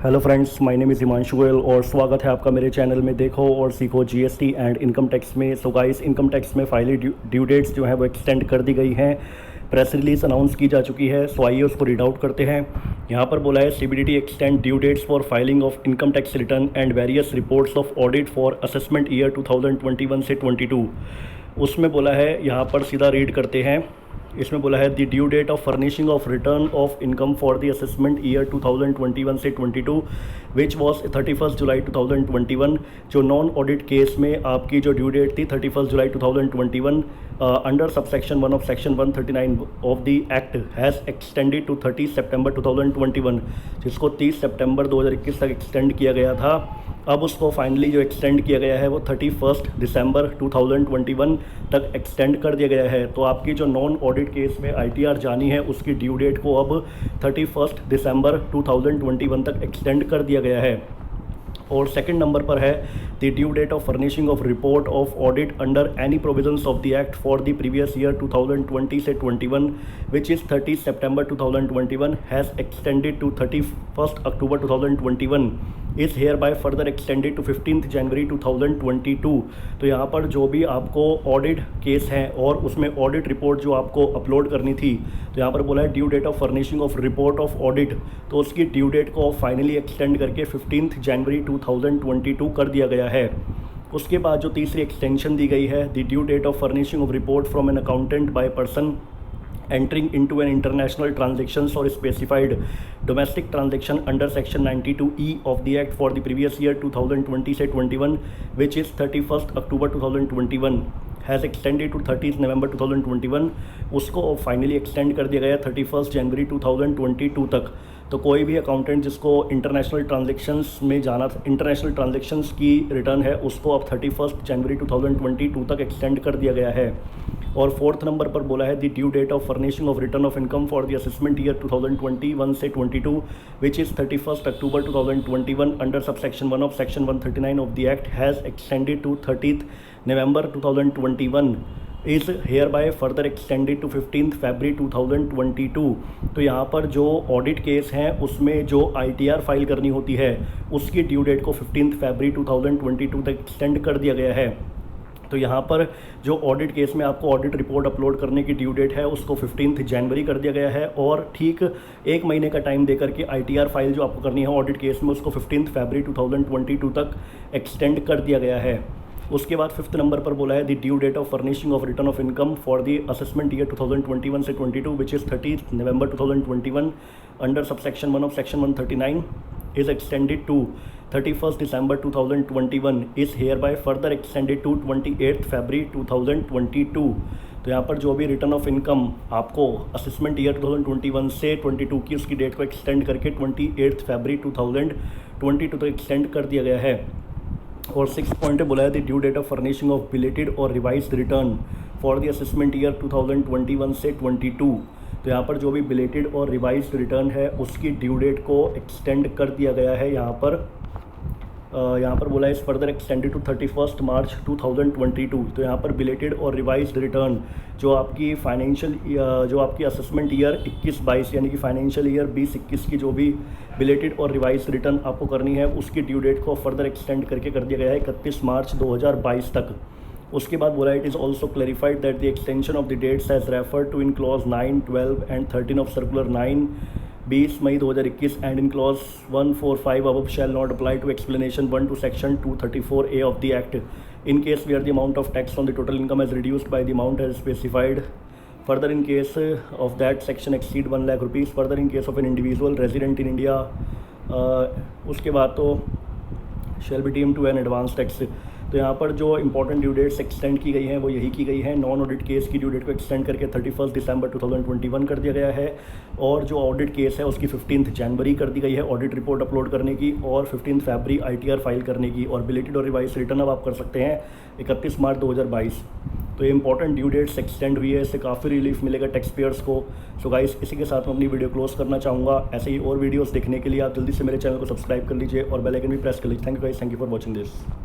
Hello friends, my name is Himanshu Goyal और स्वागत है आपका मेरे चैनल में देखो और सीखो जीएसटी एंड इनकम टैक्स में। सो गाइस, इनकम टैक्स में फाइनली ड्यू डेट्स जो हैं वो एक्सटेंड कर दी गई हैं। प्रेस रिलीज अनाउंस की जा चुकी है। सो आइए उसको रीड आउट करते हैं। यहाँ पर बोला है CBDT extend due dates for filing of income tax return and various reports of audit for assessment year 2021 से 22। उसमें बोला है, यहाँ पर सीधा रीड करते हैं। इसमें बोला है the due date of furnishing of return of income for the assessment year 2021 से 22 विच वॉज 31 जुलाई 2021। जो नॉन ऑडिट केस में आपकी जो ड्यू डेट थी 31 July 2021 under subsection 1 of section 139 of the act has extended to 30 September 2021, जिसको 30 September 2021 तक extend किया गया था। अब उसको फाइनली जो एक्सटेंड किया गया है वो 31 दिसंबर 2021 तक एक्सटेंड कर दिया गया है। तो आपकी जो नॉन ऑडिट केस में आईटीआर जानी है उसकी ड्यू डेट को अब 31 दिसंबर 2021 तक एक्सटेंड कर दिया गया है। और सेकंड नंबर पर है the due date of furnishing of report of audit under any provisions of the act for the previous year 2020 से 21 which is 30 September 2021 has extended to 31 October 2021 is hereby further extended to 15 January 2022। तो यहाँ पर जो भी आपको audit case है और उसमें ऑडिट रिपोर्ट जो आपको अपलोड करनी थी, तो यहाँ पर बोला है due date of furnishing of report of audit, तो उसकी ड्यू डेट को फाइनली एक्सटेंड करके 15 जनवरी 2022 कर दिया गया है। उसके बाद जो तीसरी एक्सटेंशन दी गई है the due date of furnishing of report from an accountant by person entering into an international transactions or specified domestic transaction under section 92E of the act for the previous year 2020 से 21 which is 31st October 2021 has extended to 30 November 2021। उसको finally extend कर दिया गया 31 जनवरी 2022 तक। तो कोई भी accountant जिसको इंटरनेशनल ट्रांजैक्शंस में जाना था, इंटरनेशनल ट्रांजैक्शंस की रिटर्न है, उसको अब 31 जनवरी 2022 तक एक्सटेंड कर दिया गया है। और फोर्थ नंबर पर बोला है the due date of furnishing of return of income for the assessment year 2021 से 22 which is 31 October 2021 under subsection 1 of section 139 of the act has extended to 30 November 2021 is hereby further extended to 15 February 2022। तो यहाँ पर जो audit case हैं उसमें जो ITR file करनी होती है उसकी ड्यू डेट को 15 फरवरी 2022 तक एक्सटेंड कर दिया गया है। तो यहाँ पर जो ऑडिट केस में आपको ऑडिट रिपोर्ट अपलोड करने की ड्यू डेट है उसको 15 जनवरी कर दिया गया है और ठीक एक महीने का टाइम देकर के आईटीआर फाइल जो आपको करनी है ऑडिट केस में उसको 15 फरवरी 2022 तक एक्सटेंड कर दिया गया है। उसके बाद फिफ्थ नंबर पर बोला है the due date of furnishing of return of income for the assessment year 2021 से 22 which is 30 November 2021 under subsection 1 of section 139 is extended to 31st December 2021 is hereby further extended to 28th February 2022। तो यहाँ पर जो भी return of income आपको assessment year 2021 से 22 की उसकी डेट को एक्सटेंड करके 28 फरवरी 2022 तक एक्सटेंड कर दिया गया है। और 6 पॉइंट बोला है the due date of furnishing of belated और revised return for the assessment year 2021 से 22। तो यहाँ पर जो भी बिलेटेड और रिवाइज्ड रिटर्न है उसकी ड्यू डेट को एक्सटेंड कर दिया गया है। यहाँ पर बोला है इस फर्दर एक्सटेंडेड टू 31 मार्च 2022। तो यहाँ पर बिलेटेड और रिवाइज्ड रिटर्न जो आपकी फाइनेंशियल जो आपकी असेसमेंट ईयर 21-22 यानी कि फाइनेंशियल ईयर 20-21 की जो भी बिलेटेड और रिवाइज्ड रिटर्न आपको करनी है उसकी ड्यू डेट को फर्दर एक्सटेंड करके कर दिया गया है 31 मार्च 2022 तक। उसके बाद बोला it is also clarified that the extension of the dates as referred to in clause 9, 12 and 13 of circular 9 20 May 2021 and in clause 145 अब shall not apply to explanation 1 to section 234A of the act in case where the amount of tax on the total income as reduced by the amount as specified further in case of that section exceed 1 lakh rupees further in case of an individual resident in India. उसके बाद तो shall be deemed to an advance tax. तो यहाँ पर जो important due dates extend की गई हैं वो यही की गई है। नॉन ऑडिट केस की ड्यू डेट को एक्सटेंड करके 31 दिसंबर 2021 कर दिया गया है और जो ऑडिट केस है उसकी 15 जनवरी कर दी गई है ऑडिट रिपोर्ट अपलोड करने की और 15 फरवरी आईटीआर फाइल करने की। और बिलेटेड और रिवाइज रिटर्न अब आप कर सकते हैं 31 मार्च 2022। तो ये इंपॉर्टेंट ड्यू डेट्स एक्सटेंड हुई है, इससे काफ़ी रिलीफ मिलेगा टैक्स पेयर्स को। सो गाइस, इसी के साथ मैं अपनी वीडियो क्लोज करना चाहूँगा। ऐसे ही और वीडियोस देखने के लिए आप जल्दी से मेरे चैनल को सब्सक्राइब कर लीजिए और बेल आइकन भी प्रेस कर लीजिए। Thank you guys, thank you for watching this.